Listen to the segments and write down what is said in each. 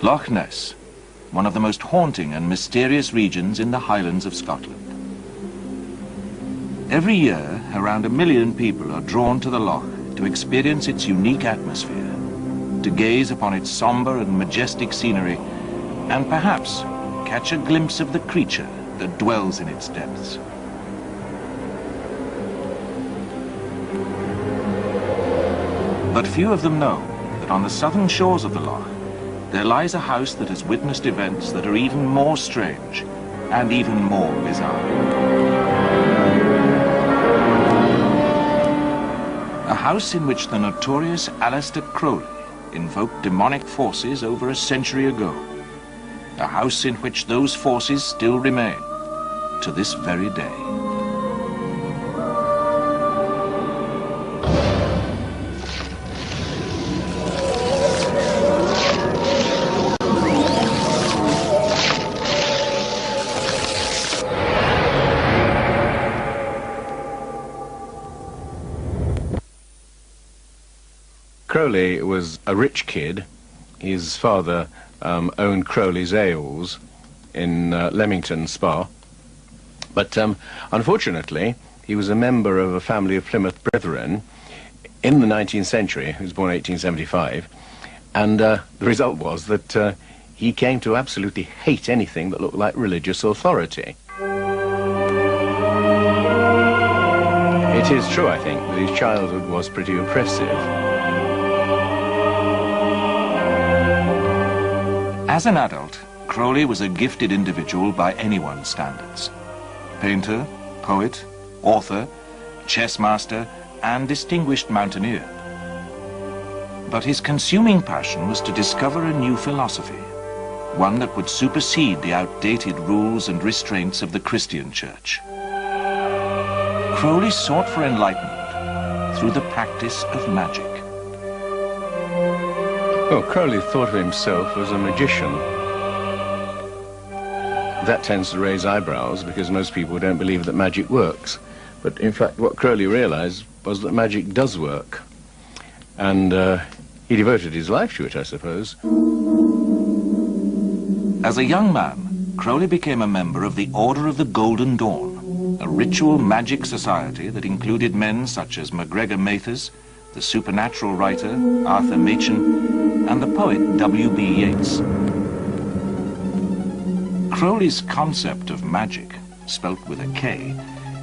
Loch Ness, one of the most haunting and mysterious regions in the Highlands of Scotland. Every year, around 1 million people are drawn to the loch to experience its unique atmosphere, to gaze upon its somber and majestic scenery, and perhaps catch a glimpse of the creature that dwells in its depths. But few of them know that on the southern shores of the loch, there lies a house that has witnessed events that are even more strange and even more bizarre. A house in which the notorious Aleister Crowley invoked demonic forces over a century ago. A house in which those forces still remain to this very day. Crowley was a rich kid. His father owned Crowley's Ales in Leamington Spa. But unfortunately, he was a member of a family of Plymouth Brethren in the 19th century. He was born in 1875. And the result was that he came to absolutely hate anything that looked like religious authority. It is true, I think, that his childhood was pretty oppressive. As an adult, Crowley was a gifted individual by anyone's standards. Painter, poet, author, chess master, and distinguished mountaineer. But his consuming passion was to discover a new philosophy, one that would supersede the outdated rules and restraints of the Christian church. Crowley sought for enlightenment through the practice of magic. Well, Crowley thought of himself as a magician. That tends to raise eyebrows because most people don't believe that magic works. But in fact, what Crowley realized was that magic does work. And he devoted his life to it, I suppose. As a young man, Crowley became a member of the Order of the Golden Dawn, a ritual magic society that included men such as MacGregor Mathers, the supernatural writer Arthur Machen, and the poet W.B. Yeats. Crowley's concept of magic, spelt with a K,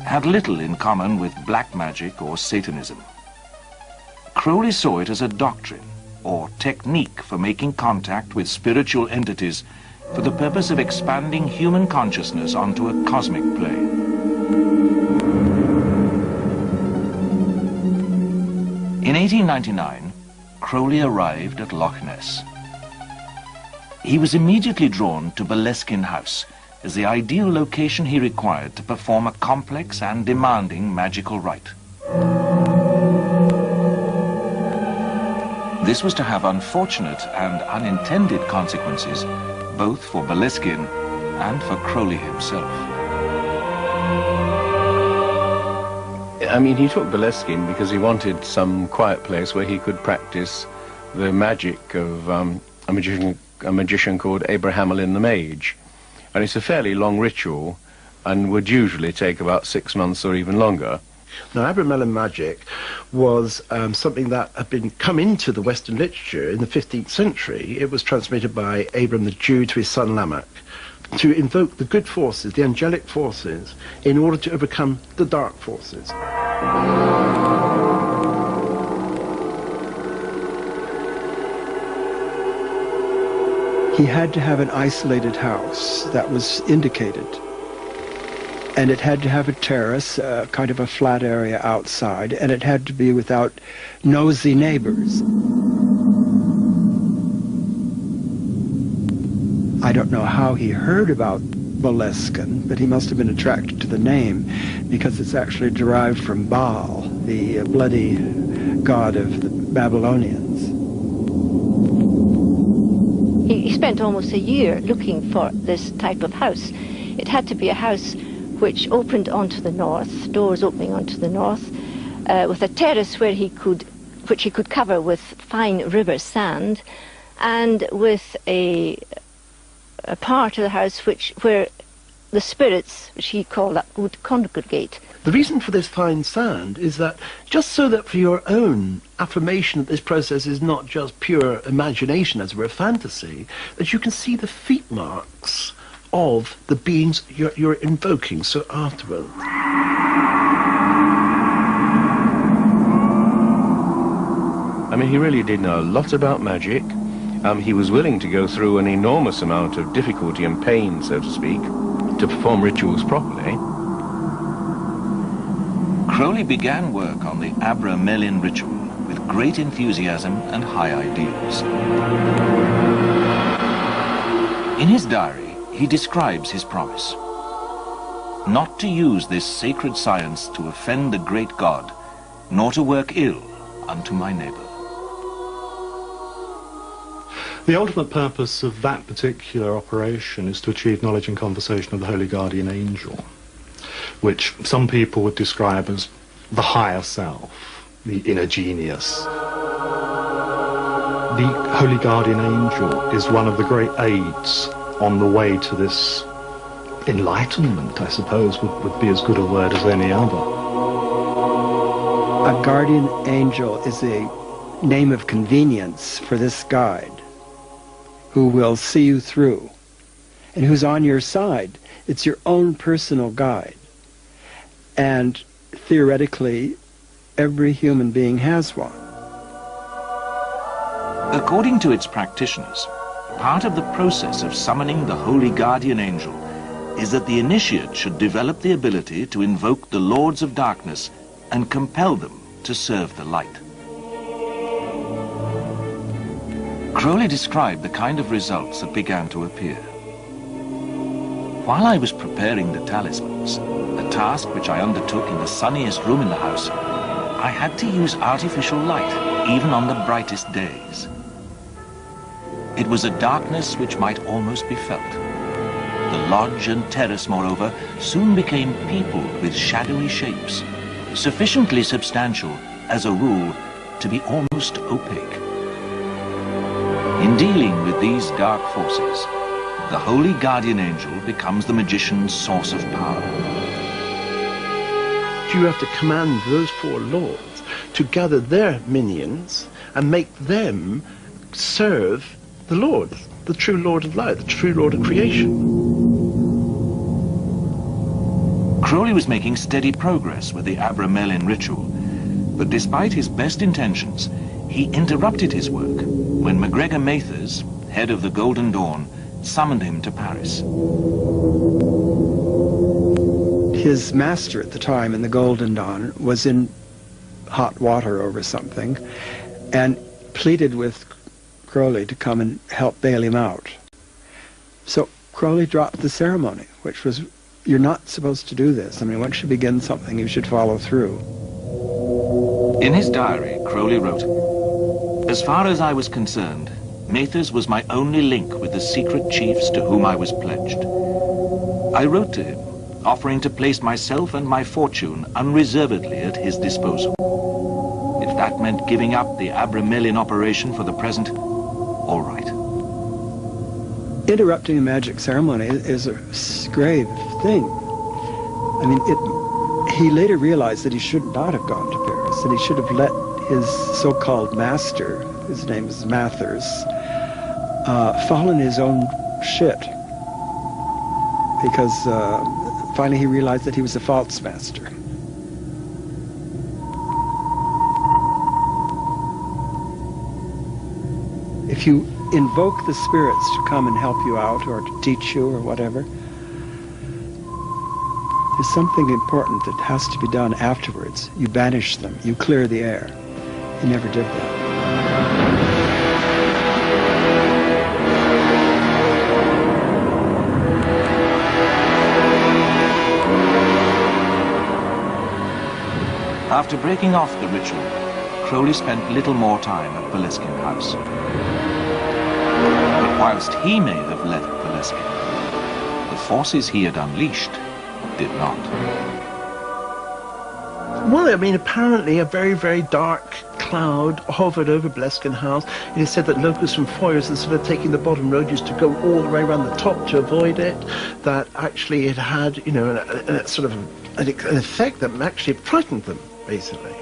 had little in common with black magic or Satanism. Crowley saw it as a doctrine or technique for making contact with spiritual entities for the purpose of expanding human consciousness onto a cosmic plane. In 1899, Crowley arrived at Loch Ness. He was immediately drawn to Boleskine House as the ideal location he required to perform a complex and demanding magical rite. This was to have unfortunate and unintended consequences both for Boleskine and for Crowley himself. I mean, he took Boleskine because he wanted some quiet place where he could practice the magic of a magician called Abraham Allin the Mage. And it's a fairly long ritual and would usually take about 6 months or even longer. Now, Abraham Allin magic was something that had come into the Western literature in the 15th century. It was transmitted by Abram the Jew to his son Lamech to invoke the good forces, the angelic forces, in order to overcome the dark forces. He had to have an isolated house that was indicated. And it had to have a terrace, kind of a flat area outside, and it had to be without nosy neighbors. I don't know how he heard about Boleskine, but he must have been attracted to the name because it's actually derived from Baal, the bloody god of the Babylonians. He spent almost a year looking for this type of house. It had to be a house which opened onto the north, doors opening onto the north, with a terrace which he could cover with fine river sand, and with a part of the house where the spirits, which he called up, would congregate. The reason for this fine sand is that, just so that for your own affirmation that this process is not just pure imagination, as it were, fantasy, that you can see the feet marks of the beings you're invoking. So afterwards. I mean, he really did know a lot about magic. He was willing to go through an enormous amount of difficulty and pain, so to speak, to perform rituals properly. Crowley began work on the Abra-Melin ritual with great enthusiasm and high ideals. In his diary, he describes his promise: not to use this sacred science to offend the great God, nor to work ill unto my neighbor. The ultimate purpose of that particular operation is to achieve knowledge and conversation of the Holy Guardian Angel, which some people would describe as the higher self, the inner genius. The Holy Guardian Angel is one of the great aids on the way to this enlightenment, I suppose, would be as good a word as any other. A guardian angel is a name of convenience for this guide, who will see you through, and who's on your side. It's your own personal guide. And theoretically, every human being has one. According to its practitioners, part of the process of summoning the Holy Guardian Angel is that the initiate should develop the ability to invoke the Lords of Darkness and compel them to serve the light. Crowley described the kind of results that began to appear. While I was preparing the talismans, a task which I undertook in the sunniest room in the house, I had to use artificial light, even on the brightest days. It was a darkness which might almost be felt. The lodge and terrace, moreover, soon became peopled with shadowy shapes, sufficiently substantial, as a rule, to be almost opaque. In dealing with these dark forces, the Holy Guardian Angel becomes the magician's source of power. You have to command those four lords to gather their minions and make them serve the Lord, the true Lord of light, the true Lord of creation. Crowley was making steady progress with the Abra-Melin ritual, but despite his best intentions, he interrupted his work when MacGregor Mathers, head of the Golden Dawn, summoned him to Paris. His master at the time in the Golden Dawn was in hot water over something and pleaded with Crowley to come and help bail him out. So Crowley dropped the ceremony, which was, you're not supposed to do this. I mean, once you begin something, you should follow through. In his diary, Crowley wrote, "As far as I was concerned, Mathers was my only link with the secret chiefs to whom I was pledged. I wrote to him, offering to place myself and my fortune unreservedly at his disposal. If that meant giving up the Abra-Melin operation for the present, all right." Interrupting a magic ceremony is a grave thing. I mean, he later realized that he should not have gone to Paris, and he should have let his so-called master, his name is Mathers, fall in his own shit. Because finally he realized that he was a false master. If you invoke the spirits to come and help you out or to teach you or whatever, there's something important that has to be done afterwards. You banish them, you clear the air. He never did that. After breaking off the ritual, Crowley spent little more time at Boleskine House. But whilst he may have left Boleskine, the forces he had unleashed did not. Well, I mean, apparently a very, very dark cloud hovered over Boleskine House. It is said that locals from Foyers, instead of taking the bottom road, used to go all the way around the top to avoid it. That actually it had, you know, a sort of an effect that actually frightened them, basically.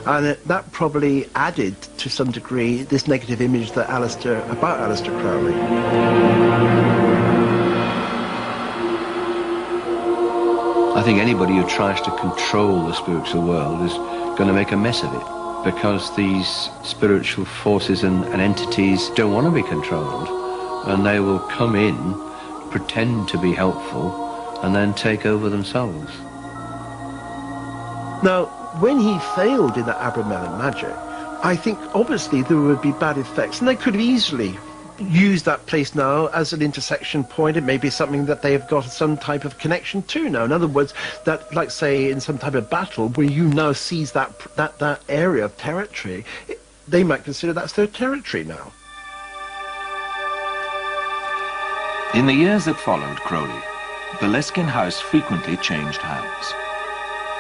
And that probably added, to some degree, this negative image that about Aleister Crowley. I think anybody who tries to control the spiritual world is going to make a mess of it, because these spiritual forces and entities don't want to be controlled, and they will come in, pretend to be helpful, and then take over themselves. Now, when he failed in that Abramelin magic, I think obviously there would be bad effects, and they could have easily used that place now as an intersection point. It may be something that they have got some type of connection to now. In other words, that, like say in some type of battle where you now seize that area of territory, they might consider that's their territory now. In the years that followed Crowley, Boleskine House frequently changed hands.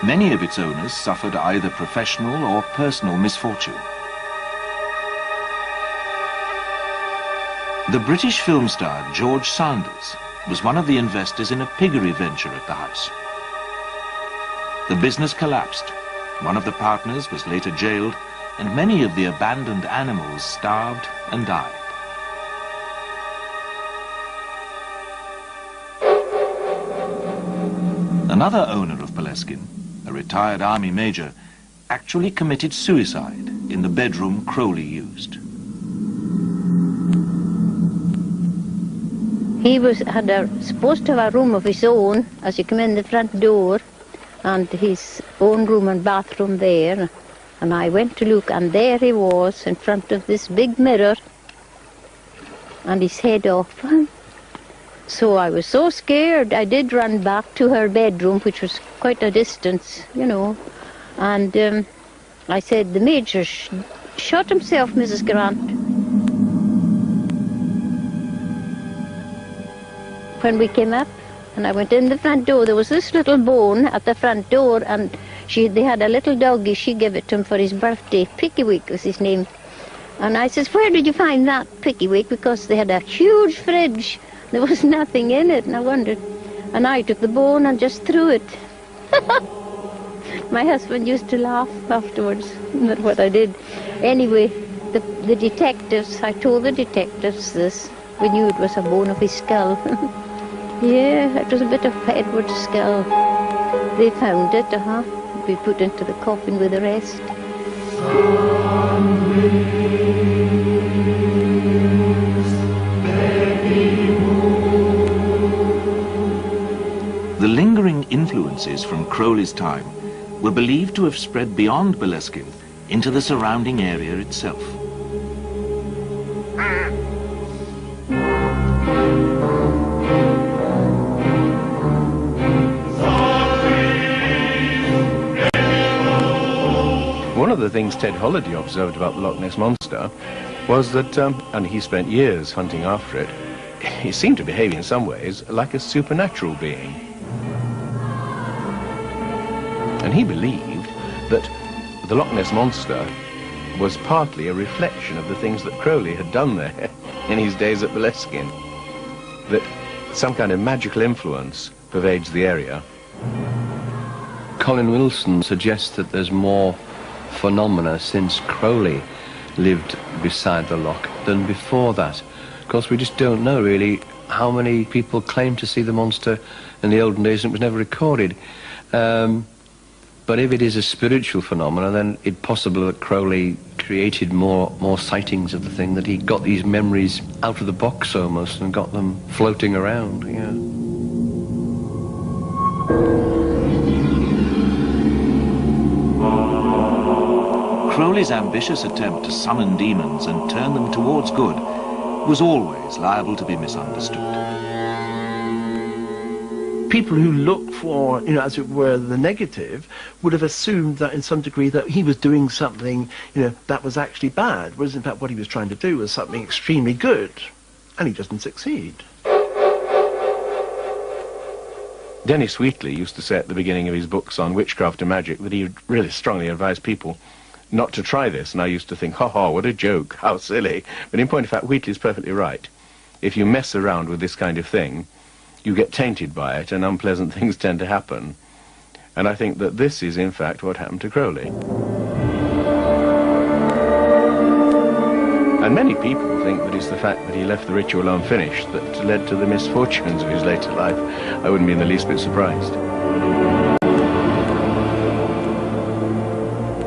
Many of its owners suffered either professional or personal misfortune. The British film star George Sanders was one of the investors in a piggery venture at the house. The business collapsed, one of the partners was later jailed, and many of the abandoned animals starved and died. Another owner of Boleskine, a retired army major, actually committed suicide in the bedroom Crowley used. He had supposed to have a room of his own as you come in the front door, and his own room and bathroom there. And I went to look, and there he was in front of this big mirror, and his head off. So I was so scared, I did run back to her bedroom, which was quite a distance, you know. And I said, the Major shot himself, Mrs. Grant. When we came up, and I went in the front door, there was this little bone at the front door, and they had a little doggy. She gave it to him for his birthday. Pickywick was his name. And I says, where did you find that, Pickywick? Because they had a huge fridge. There was nothing in it, and I wondered. And I took the bone and just threw it. My husband used to laugh afterwards at what I did. Anyway, the detectives, I told the detectives this. We knew it was a bone of his skull. Yeah, it was a bit of Edward's skull. They found it, We put into the coffin with the rest. The lingering influences from Crowley's time were believed to have spread beyond Boleskine into the surrounding area itself. One of the things Ted Holliday observed about the Loch Ness Monster was that, and he spent years hunting after it, it seemed to behave in some ways like a supernatural being. And he believed that the Loch Ness Monster was partly a reflection of the things that Crowley had done there in his days at Boleskine. That some kind of magical influence pervades the area. Colin Wilson suggests that there's more phenomena since Crowley lived beside the loch than before that. Of course, we just don't know really how many people claimed to see the monster in the olden days, and it was never recorded. But if it is a spiritual phenomenon, then it's possible that Crowley created more sightings of the thing, that he got these memories out of the box almost and got them floating around, yeah. Crowley's ambitious attempt to summon demons and turn them towards good was always liable to be misunderstood. People who looked for, as it were, the negative would have assumed that in some degree that he was doing something, that was actually bad, whereas in fact what he was trying to do was something extremely good, and he doesn't succeed. Dennis Wheatley used to say at the beginning of his books on witchcraft and magic that he really strongly advised people not to try this, and I used to think, ha, what a joke, how silly. But in point of fact, Wheatley's perfectly right. If you mess around with this kind of thing, you get tainted by it, and unpleasant things tend to happen. And I think that this is, in fact, what happened to Crowley. And many people think that it's the fact that he left the ritual unfinished that led to the misfortunes of his later life. I wouldn't be in the least bit surprised.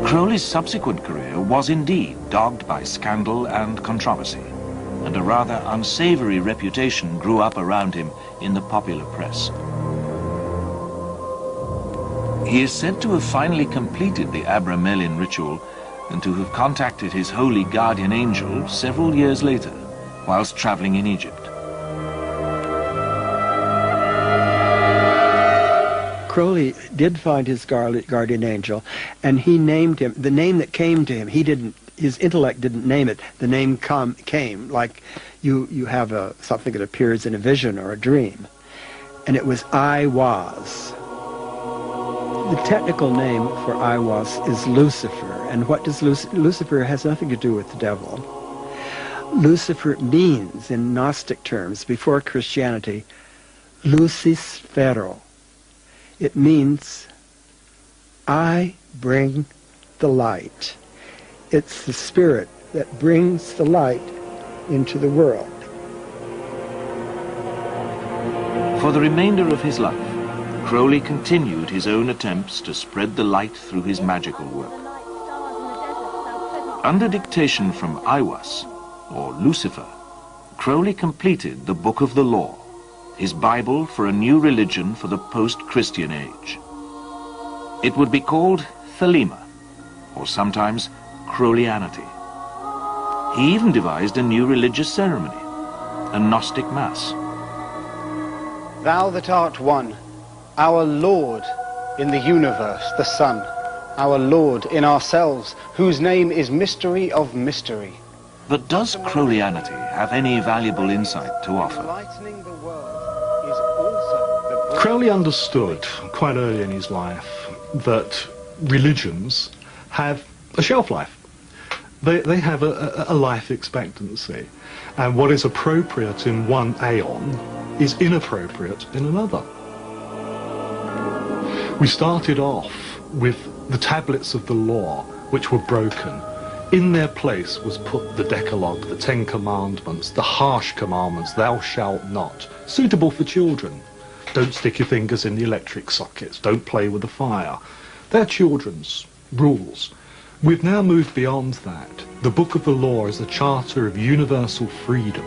Crowley's subsequent career was indeed dogged by scandal and controversy, and a rather unsavory reputation grew up around him in the popular press. He is said to have finally completed the Abramelin ritual and to have contacted his holy guardian angel several years later, whilst traveling in Egypt. Crowley did find his guardian angel, and he named him, the name that came to him, he didn't, his intellect didn't name it, the name came, like you have something that appears in a vision or a dream. And it was I was. The technical name for I was is Lucifer, and what does Lucifer has nothing to do with the devil. Lucifer means, in Gnostic terms, before Christianity, lucis fero. It means, I bring the light. It's the spirit that brings the light into the world. For the remainder of his life, Crowley continued his own attempts to spread the light through his magical work. Under dictation from Aiwas, or Lucifer, Crowley completed the Book of the Law, his Bible for a new religion for the post-Christian age. It would be called Thelema, or sometimes Crowleyanity. He even devised a new religious ceremony, a Gnostic Mass. Thou that art one, our Lord in the universe, the Son, our Lord in ourselves, whose name is mystery of mystery. But does Crowleyanity have any valuable insight to offer? Crowley understood quite early in his life that religions have a shelf life. They have a life expectancy, and what is appropriate in one aeon is inappropriate in another. We started off with the tablets of the law, which were broken. In their place was put the Decalogue, the 10 Commandments, the harsh commandments, thou shalt not, suitable for children. Don't stick your fingers in the electric sockets, don't play with the fire. They're children's rules. We've now moved beyond that. The Book of the Law is a charter of universal freedom.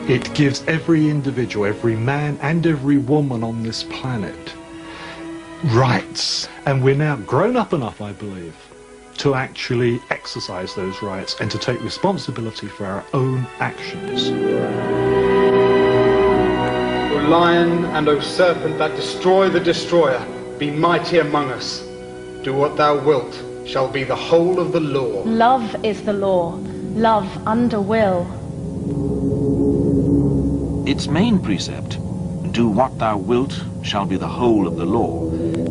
It gives every individual, every man and every woman on this planet rights. And we're now grown up enough, I believe, to actually exercise those rights and to take responsibility for our own actions. O lion and O serpent that destroy the destroyer, be mighty among us. Do what thou wilt, shall be the whole of the law. Love is the law, love under will. Its main precept, do what thou wilt, shall be the whole of the law,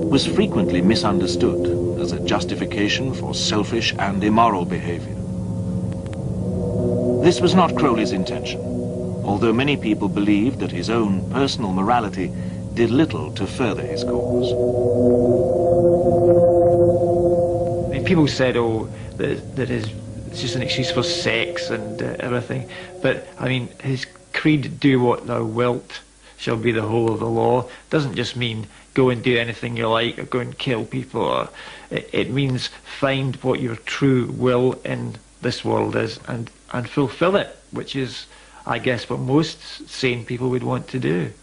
was frequently misunderstood as a justification for selfish and immoral behavior. This was not Crowley's intention, although many people believed that his own personal morality did little to further his cause. I mean, people said, oh, that it's just an excuse for sex and everything, but I mean, his creed, do what thou wilt, shall be the whole of the law, doesn't just mean go and do anything you like or go and kill people. Or it means find what your true will in this world is and fulfill it, which is, I guess, what most sane people would want to do.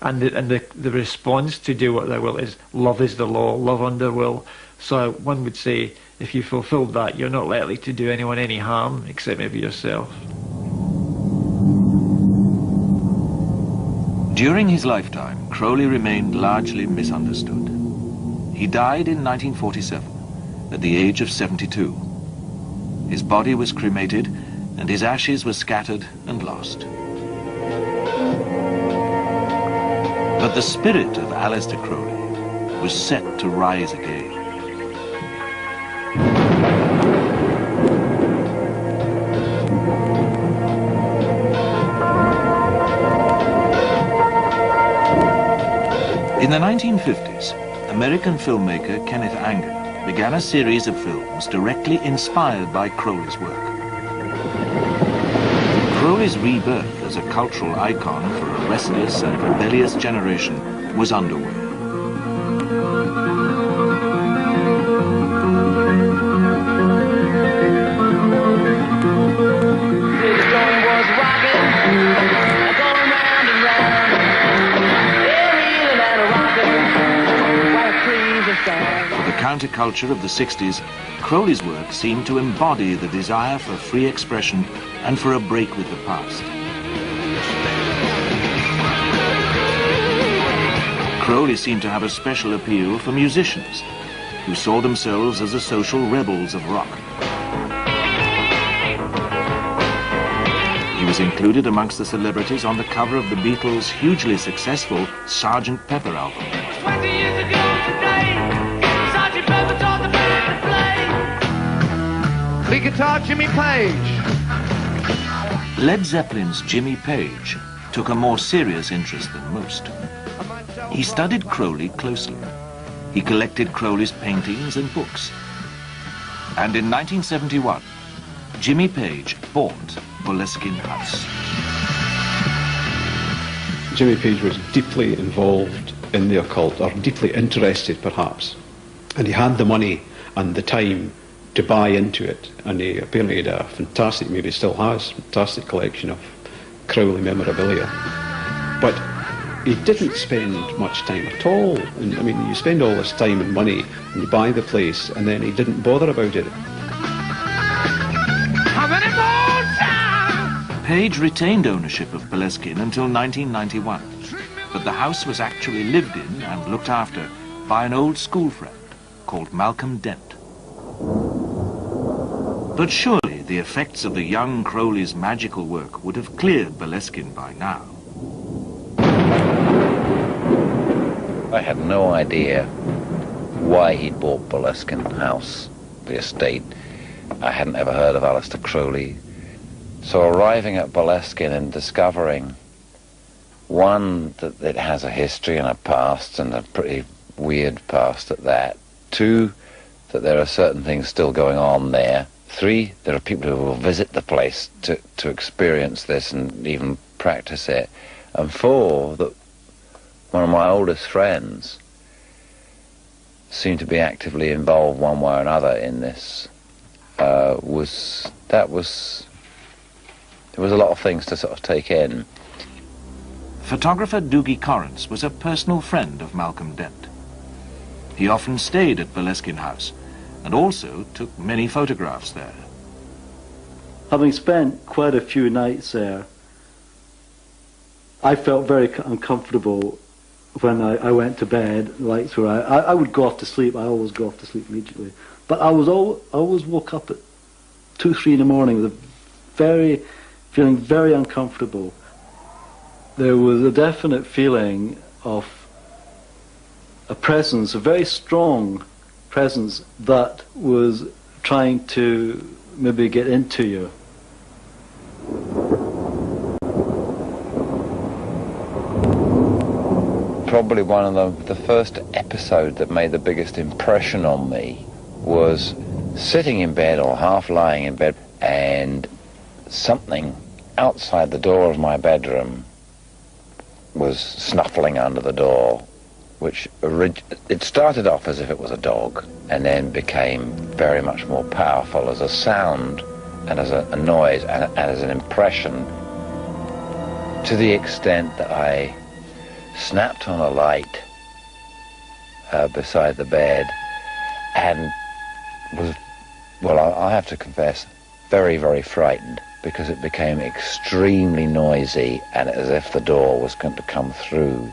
And the response to do what thou wilt is love is the law, love under will. So one would say if you fulfilled that, you're not likely to do anyone any harm except maybe yourself. During his lifetime, Crowley remained largely misunderstood. He died in 1947 at the age of 72. His body was cremated and his ashes were scattered and lost. But the spirit of Aleister Crowley was set to rise again. the 1950s, American filmmaker Kenneth Anger began a series of films directly inspired by Crowley's work. Crowley's rebirth as a cultural icon for a restless and rebellious generation was underway. The counterculture of the 60s, Crowley's work seemed to embody the desire for free expression and for a break with the past. Crowley seemed to have a special appeal for musicians who saw themselves as the social rebels of rock. He was included amongst the celebrities on the cover of the Beatles' hugely successful Sgt. Pepper album. 20 years ago today, Sgt. Pepper taught the band to play. Lead guitar, Jimmy Page. Led Zeppelin's Jimmy Page took a more serious interest than most. He studied Crowley closely. He collected Crowley's paintings and books. And in 1971, Jimmy Page bought Boleskine House. Jimmy Page was deeply involved in the occult, or deeply interested perhaps, and he had the money and the time to buy into it, and he apparently had a fantastic, maybe still has, fantastic collection of Crowley memorabilia. But he didn't spend much time at all. And I mean, you spend all this time and money and you buy the place, and then he didn't bother about it. Page retained ownership of Boleskine until 1991, but the house was actually lived in and looked after by an old school friend called Malcolm Dent. But surely the effects of the young Crowley's magical work would have cleared Boleskine by now. I had no idea why he'd bought Boleskine House, the estate. I hadn't ever heard of Aleister Crowley. So arriving at Boleskine and discovering, one, that it has a history and a past, and a pretty weird past at that. Two, that there are certain things still going on there. Three, there are people who will visit the place to experience this and even practice it. And four, that one of my oldest friends seemed to be actively involved one way or another in this. There was a lot of things to sort of take in. Photographer Doogie Correns was a personal friend of Malcolm Dent. He often stayed at Boleskine House and also took many photographs there. Having spent quite a few nights there, I felt very uncomfortable when I went to bed. The lights were out. I would go off to sleep. I always go off to sleep immediately. But I always woke up at 2, 3 in the morning with feeling very uncomfortable. There was a definite feeling of a presence, a very strong presence that was trying to maybe get into you. Probably one of the first episode that made the biggest impression on me was sitting in bed or half lying in bed, and something outside the door of my bedroom was snuffling under the door, which it started off as if it was a dog and then became very much more powerful as a sound and as a noise and as an impression, to the extent that I snapped on a light beside the bed and was, well, I have to confess, very, very frightened, because it became extremely noisy and as if the door was going to come through.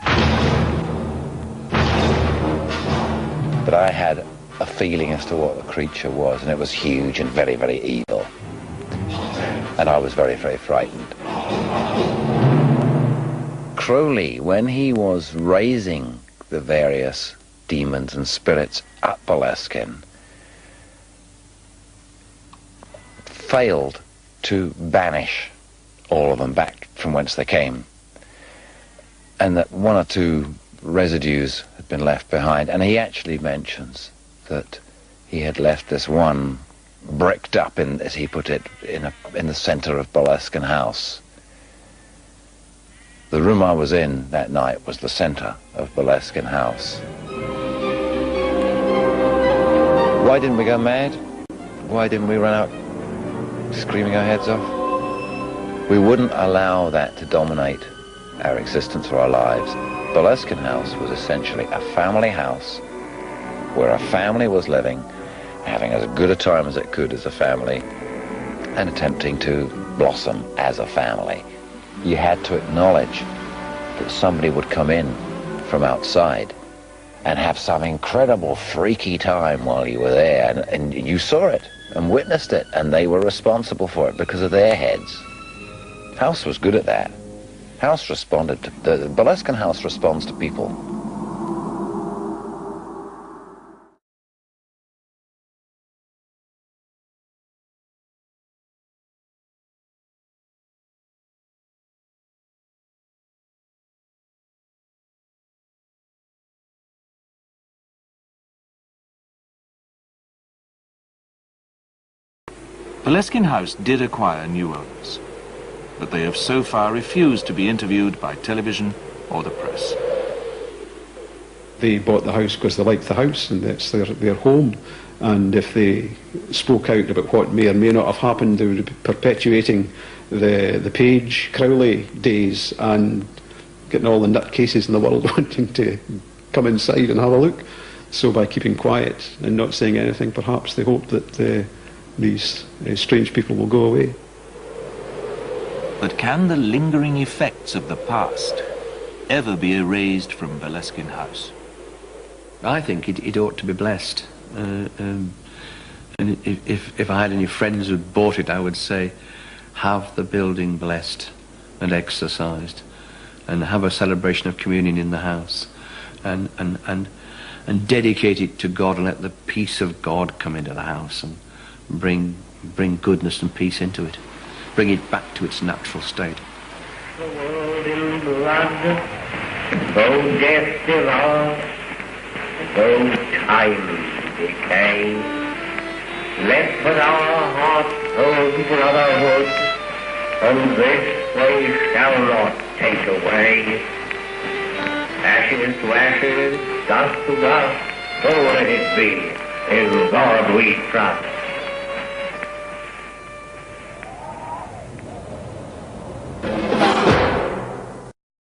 But I had a feeling as to what the creature was, and it was huge and very, very evil. And I was very, very frightened. Crowley, when he was raising the various demons and spirits at Boleskine, failed to banish all of them back from whence they came, and that one or two residues had been left behind, and he actually mentions that he had left this one bricked up, in, as he put it, in the centre of Boleskine House. The room I was in that night was the centre of Boleskine House. Why didn't we go mad? Why didn't we run out screaming our heads off? We wouldn't allow that to dominate our existence or our lives. Boleskine House was essentially a family house where a family was living, having as good a time as it could as a family, and attempting to blossom as a family. You had to acknowledge that somebody would come in from outside and have some incredible freaky time while you were there, and you saw it and witnessed it, and they were responsible for it because of their heads. House was good at that. House responded to, the Boleskine House responds to people. Boleskine House did acquire new owners, but they have so far refused to be interviewed by television or the press. They bought the house because they liked the house and it's their home, and if they spoke out about what may or may not have happened, they would be perpetuating the Page Crowley days and getting all the nutcases in the world wanting to come inside and have a look. So by keeping quiet and not saying anything, perhaps they hope that these strange people will go away. But can the lingering effects of the past ever be erased from Boleskine House? I think it ought to be blessed. And if I had any friends who bought it, I would say, have the building blessed and exorcised, and have a celebration of communion in the house, and dedicate it to God, and let the peace of God come into the house and bring goodness and peace into it. Bring it back to its natural state. The world in blood, though death devour, though time decay, let but our hearts hold brotherhood, and this they shall not take away. Ashes to ashes, dust to dust, so let it be. In God we trust.